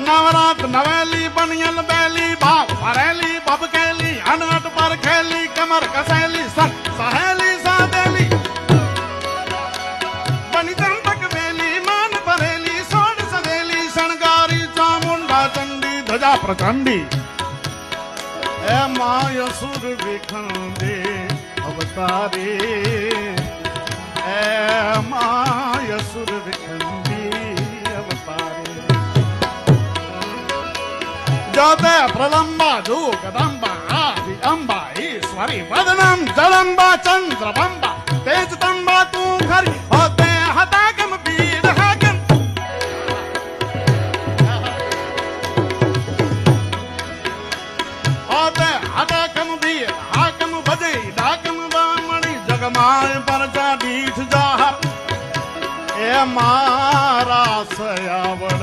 नवरात नवेली बनियल बैली भाव भरेली बबकेली अनहट पर खेली कमर कसेली सन सहेली सादेली बनी चंपक बेली मान भरेली सोड सदेली शणगारी चामुंडा चंडी ध्वजा प्रचंडी ए माय सुर विखंडे अवतारे ए माय सुर विखंडी अवतारे जोते प्रलंबा दू कदंबा आदि अंबा ईश्वरी वदनम जलंबा चंद्रबंबा तेज तंबा तू खरी होते हतागम वीर हागम होते हतागम वीर हागम भजे डाकम बामणी जगमाय पर जा दीठ जाहर ए मारा सयावर